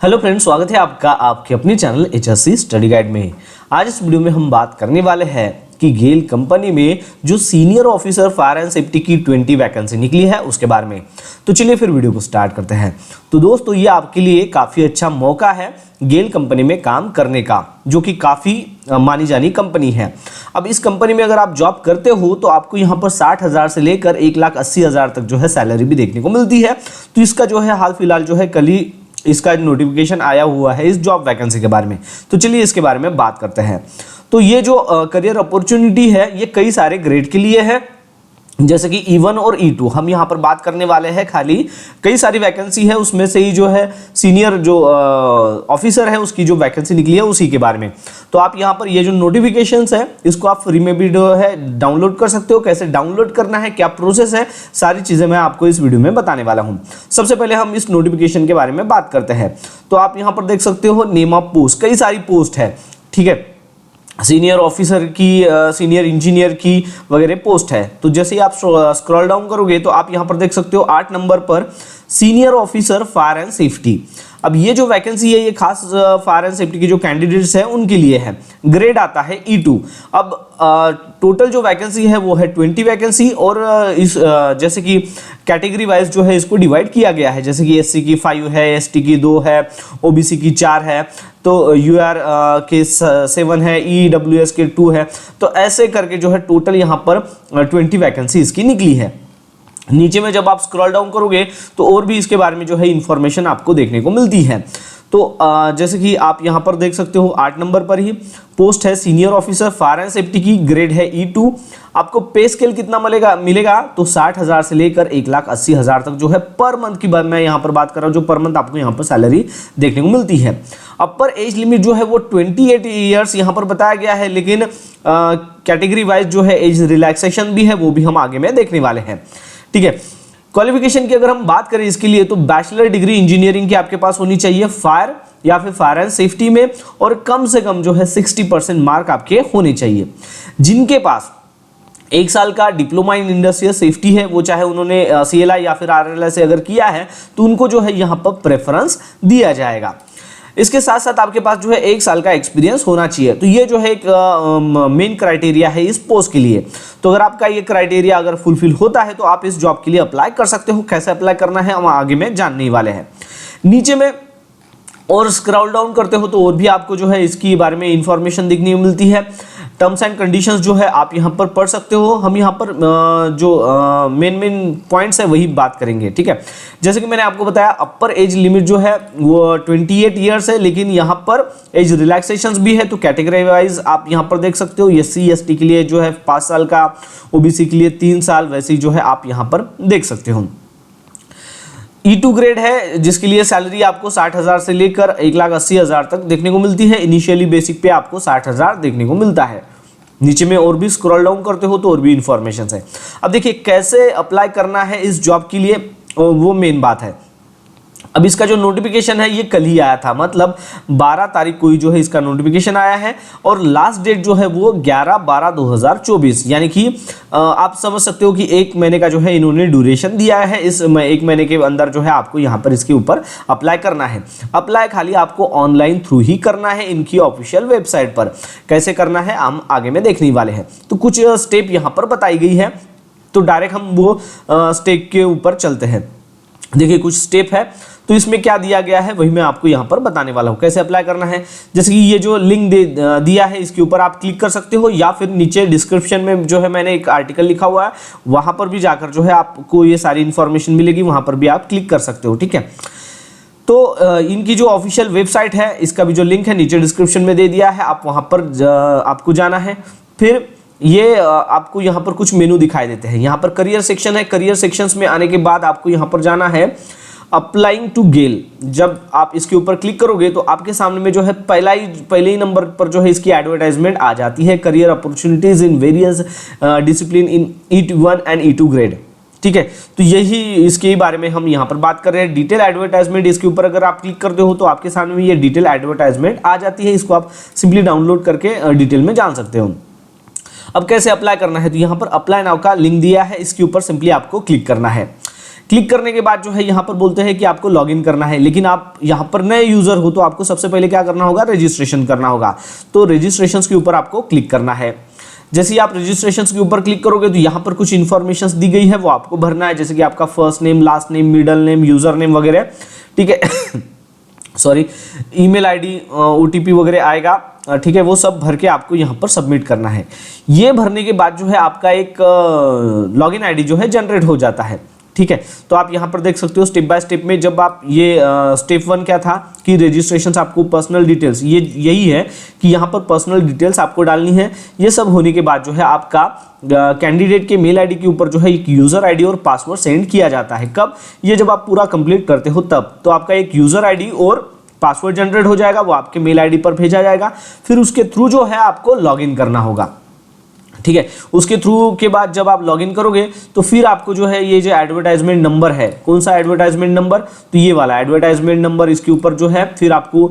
Hello friends, स्वागत है आपका आपके अपने चैनल एचएससी स्टडी गाइड में। आज इस वीडियो में हम बात करने वाले हैं कि गेल कंपनी में जो senior officer fire and safety की 20 वैकेंसी निकली है उसके बारे में। तो चलिए फिर वीडियो को स्टार्ट करते हैं। तो दोस्तों, ये आपके लिए काफ़ी अच्छा मौका है गेल कंपनी में काम करने का, जो कि काफ़ी मानी जानी कंपनी है। अब इस कंपनी में अगर आप जॉब करते हो तो आपको यहाँ पर 60,000 से लेकर 1,80,000 तक जो है सैलरी भी देखने को मिलती है। तो इसका जो है हाल फिलहाल जो है कल ही इसका नोटिफिकेशन आया हुआ है इस जॉब वैकेंसी के बारे में। तो चलिए इसके बारे में बात करते हैं। तो ये जो करियर अपॉर्चुनिटी है ये कई सारे ग्रेड के लिए है, जैसे कि E1 और E2 हम यहाँ पर बात करने वाले हैं। खाली कई सारी वैकेंसी है, उसमें से ही जो है सीनियर जो ऑफिसर है उसकी जो वैकेंसी निकली है उसी के बारे में। तो आप यहाँ पर ये जो नोटिफिकेशंस है इसको आप फ्री में भी जो है डाउनलोड कर सकते हो। कैसे डाउनलोड करना है, क्या प्रोसेस है, सारी चीज़ें मैं आपको इस वीडियो में बताने वाला हूँ। सबसे पहले हम इस नोटिफिकेशन के बारे में बात करते हैं। तो आप यहाँ पर देख सकते हो नेम ऑफ पोस्ट, कई सारी पोस्ट है, ठीक है। सीनियर ऑफिसर की, सीनियर इंजीनियर की वगैरह पोस्ट है। तो जैसे ही आप स्क्रॉल डाउन करोगे तो आप यहाँ पर देख सकते हो 8 नंबर पर senior officer fire and safety. अब ये जो वैकेंसी है ये खास फायर एंड सेफ्टी की जो कैंडिडेट्स हैं उनके लिए है। ग्रेड आता है E2। अब टोटल जो वैकेंसी है वो है 20 वैकेंसी, और इस जैसे कि कैटेगरी वाइज जो है इसको डिवाइड किया गया है। जैसे कि SC की 5 है, ST की 2 है, OBC की 4 है, तो UR के 7 है, EWS के 2 है। तो ऐसे करके जो है टोटल यहाँ पर 20 वैकेंसी इसकी निकली है। नीचे में जब आप स्क्रॉल डाउन करोगे तो और भी इसके बारे में जो है इंफॉर्मेशन आपको देखने को मिलती है। तो जैसे कि आप यहाँ पर देख सकते हो 8 नंबर पर ही पोस्ट है senior officer fire and safety की, ग्रेड है E2। आपको पे स्केल कितना मिलेगा तो 60,000 से लेकर 1,80,000 तक जो है पर मंथ की बात मैं यहाँ पर बात कर रहा हूँ, जो पर मंथ आपको यहाँ पर सैलरी देखने को मिलती है। अपर एज लिमिट जो है वो 28 ईयर्स यहाँ पर बताया गया है, लेकिन कैटेगरी वाइज जो है एज रिलैक्सेशन भी है, वो भी हम आगे में देखने वाले हैं, ठीक है। क्वालिफिकेशन की अगर हम बात करें इसके लिए तो बैचलर डिग्री इंजीनियरिंग की आपके पास होनी चाहिए फायर या फिर फायर एंड सेफ्टी में, और कम से कम जो है 60% मार्क आपके होने चाहिए। जिनके पास 1 साल का डिप्लोमा इन इंडस्ट्रियल सेफ्टी है, वो चाहे उन्होंने CLI या फिर RLI से अगर किया है तो उनको जो है यहाँ पर प्रेफरेंस दिया जाएगा। इसके साथ साथ आपके पास जो है 1 साल का एक्सपीरियंस होना चाहिए। तो ये जो है एक मेन क्राइटेरिया है इस पोस्ट के लिए। तो अगर आपका ये क्राइटेरिया अगर फुलफिल होता है तो आप इस जॉब के लिए अप्लाई कर सकते हो। कैसे अप्लाई करना है हम आगे में जानने ही वाले हैं। नीचे में और स्क्रॉल डाउन करते हो तो और भी आपको जो है इसके बारे में इंफॉर्मेशन देखने को मिलती है। टर्म्स एंड कंडीशंस जो है आप यहाँ पर पढ़ सकते हो। हम यहाँ पर जो मेन पॉइंट्स है वही बात करेंगे, ठीक है। जैसे कि मैंने आपको बताया अपर एज लिमिट जो है वो 28 ईयर्स है, लेकिन यहाँ पर एज रिलैक्सेशंस भी है। तो कैटेगरी वाइज आप यहाँ पर देख सकते हो SC ST के लिए जो है 5 साल का, OBC के लिए 3 साल, वैसे ही जो है आप यहाँ पर देख सकते हो। E2 ग्रेड है जिसके लिए सैलरी आपको 60,000 से लेकर 1,80,000 तक देखने को मिलती है। इनिशियली बेसिक पे आपको 60,000 देखने को मिलता है। नीचे में और भी स्क्रॉल डाउन करते हो तो और भी इंफॉर्मेशन है। अब देखिए कैसे अप्लाई करना है इस जॉब के लिए, वो मेन बात है। अब इसका जो नोटिफिकेशन है ये कल ही आया था, मतलब 12 तारीख को ही जो है इसका नोटिफिकेशन आया है, और लास्ट डेट जो है वो 11/12/2024, यानी कि आप समझ सकते हो कि 1 महीने का जो है इन्होंने ड्यूरेशन दिया है। इस 1 महीने के अंदर जो है आपको यहाँ पर इसके ऊपर अप्लाई करना है। अप्लाई खाली आपको ऑनलाइन थ्रू ही करना है इनकी ऑफिशियल वेबसाइट पर। कैसे करना है हम आगे में देखने वाले हैं। तो कुछ स्टेप यहाँ पर बताई गई है, तो डायरेक्ट हम वो स्टेप के ऊपर चलते हैं। देखिए कुछ स्टेप है, तो इसमें क्या दिया गया है वही मैं आपको यहाँ पर बताने वाला हूँ। कैसे अप्लाई करना है, जैसे कि ये जो लिंक दिया है इसके ऊपर आप क्लिक कर सकते हो, या फिर नीचे डिस्क्रिप्शन में जो है मैंने एक आर्टिकल लिखा हुआ है वहाँ पर भी जाकर जो है आपको ये सारी इन्फॉर्मेशन मिलेगी, वहाँ पर भी आप क्लिक कर सकते हो, ठीक है। तो इनकी जो ऑफिशियल वेबसाइट है इसका भी जो लिंक है नीचे डिस्क्रिप्शन में दे दिया है, आप वहाँ पर आपको जाना है। फिर ये आपको यहाँ पर कुछ मेनू दिखाई देते हैं। यहाँ पर करियर सेक्शन है। करियर सेक्शंस में आने के बाद आपको यहाँ पर जाना है अप्लाइंग टू गेल। जब आप इसके ऊपर क्लिक करोगे तो आपके सामने में जो है पहले ही नंबर पर जो है इसकी एडवर्टाइजमेंट आ जाती है, career opportunities in various discipline in E1 and E2 grade, ठीक है। तो यही इसके बारे में हम यहाँ पर बात कर रहे हैं। डिटेल एडवर्टाइजमेंट, इसके ऊपर अगर आप क्लिक करते हो तो आपके सामने में ये डिटेल एडवर्टाइजमेंट आ जाती है। इसको आप सिंपली डाउनलोड करके डिटेल में जान सकते हो। अब कैसे अप्लाई करना है, तो यहाँ पर अप्लाई नाउ का लिंक दिया है, इसके ऊपर सिंपली आपको क्लिक करना है। क्लिक करने के बाद जो है यहाँ पर बोलते हैं कि आपको लॉगिन करना है, लेकिन आप यहाँ पर नए यूजर हो तो आपको सबसे पहले क्या करना होगा, रजिस्ट्रेशन करना होगा। तो रजिस्ट्रेशन के ऊपर आपको क्लिक करना है। जैसे ही आप रजिस्ट्रेशन के ऊपर क्लिक करोगे तो यहाँ पर कुछ इन्फॉर्मेशन दी गई है, वो आपको भरना है, जैसे कि आपका first name, last name, middle name, user name वगैरह, ठीक है। सॉरी, ईमेल आईडी, ओटीपी वगैरह आएगा, ठीक है, वो सब भर के आपको यहाँ पर सबमिट करना है। ये भरने के बाद जो है आपका एक लॉगिन आईडी जो है जनरेट हो जाता है, ठीक है। तो आप यहाँ पर देख सकते हो स्टेप बाय स्टेप में, जब आप ये स्टेप 1 क्या था कि रजिस्ट्रेशन आपको पर्सनल डिटेल्स, ये यही है कि यहाँ पर पर्सनल डिटेल्स आपको डालनी है। ये सब होने के बाद जो है आपका कैंडिडेट के मेल आईडी के ऊपर जो है एक यूजर आईडी और पासवर्ड सेंड किया जाता है। कब? ये जब आप पूरा कंप्लीट करते हो तब। तो आपका एक यूजर आईडी और पासवर्ड जनरेट हो जाएगा, वो आपके मेल आईडी पर भेजा जाएगा, फिर उसके थ्रू जो है आपको लॉगिन करना होगा, ठीक है। उसके थ्रू के बाद जब आप लॉगिन करोगे तो फिर आपको जो है ये जो एडवर्टाइजमेंट नंबर है, कौन सा एडवर्टाइजमेंट नंबर, तो ये वाला एडवर्टाइजमेंट नंबर, इसके ऊपर जो है फिर आपको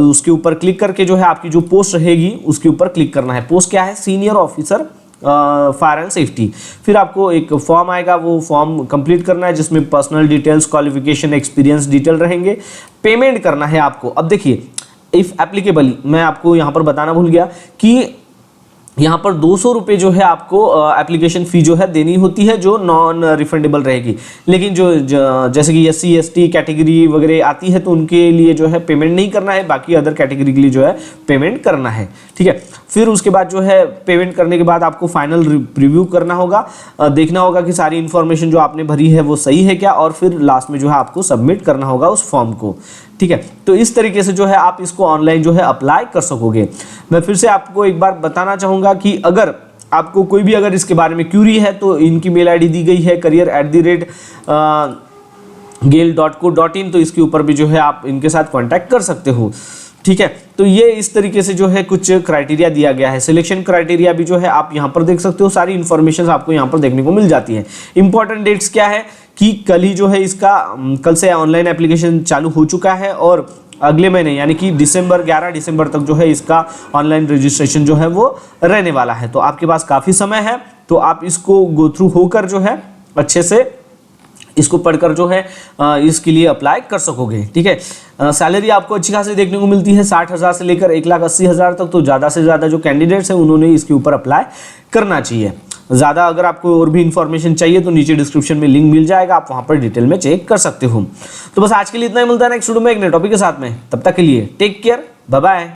उसके ऊपर क्लिक करके जो है आपकी जो पोस्ट रहेगी उसके ऊपर क्लिक करना है। पोस्ट क्या है? Senior officer fire and safety. फिर आपको एक फॉर्म आएगा, वो फॉर्म कंप्लीट करना है जिसमें personal details, qualification, experience detail रहेंगे। पेमेंट करना है आपको। अब देखिए, इफ एप्लीकेबली, मैं आपको यहाँ पर बताना भूल गया कि यहाँ पर 200 रुपये जो है आपको एप्लीकेशन फ़ी जो है देनी होती है, जो नॉन रिफंडेबल रहेगी। लेकिन जो जैसे कि SC ST कैटेगरी वगैरह आती है तो उनके लिए जो है पेमेंट नहीं करना है, बाकी अदर कैटेगरी के लिए जो है पेमेंट करना है, ठीक है। फिर उसके बाद जो है पेमेंट करने के बाद आपको फाइनल रिव्यू करना होगा, देखना होगा कि सारी इन्फॉर्मेशन जो आपने भरी है वो सही है क्या, और फिर लास्ट में जो है आपको सबमिट करना होगा उस फॉर्म को, ठीक है। तो इस तरीके से जो है आप इसको ऑनलाइन जो है अप्लाई कर सकोगे। मैं फिर से आपको एक बार बताना चाहूँगा कि अगर आपको कोई भी अगर इसके बारे में क्यूरी है तो इनकी मेल आईडी दी गई है career@gale.co.in, तो इसके ऊपर भी जो है आप इनके साथ कांटेक्ट कर सकते हो, ठीक है। तो ये इस तरीके से जो है कुछ क्राइटेरिया दिया गया है। सिलेक्शन क्राइटेरिया भी जो है आप यहाँ पर देख सकते हो, सारी इन्फॉर्मेशन आपको यहाँ पर देखने को मिल जाती है। इंपॉर्टेंट डेट्स क्या है कि कल ही जो है इसका, कल से ऑनलाइन एप्लीकेशन चालू हो चुका है और अगले महीने यानी कि 11 दिसंबर तक जो है इसका ऑनलाइन रजिस्ट्रेशन जो है वो रहने वाला है। तो आपके पास काफ़ी समय है, तो आप इसको गो थ्रू होकर जो है अच्छे से इसको पढ़कर जो है इसके लिए अप्लाई कर सकोगे, ठीक है। सैलरी आपको अच्छी खासी देखने को मिलती है, 60,000 से लेकर 1,80,000 तक। तो ज़्यादा से ज़्यादा जो कैंडिडेट्स हैं उन्होंने इसके ऊपर अप्लाई करना चाहिए। ज़्यादा अगर आपको और भी इन्फॉर्मेशन चाहिए तो नीचे डिस्क्रिप्शन में लिंक मिल जाएगा, आप वहाँ पर डिटेल में चेक कर सकते हो। तो बस आज के लिए इतना ही, मिलता है नेक्स्ट वीडियो में एक नए टॉपिक के साथ में। तब तक के लिए टेक केयर, बाय बाय।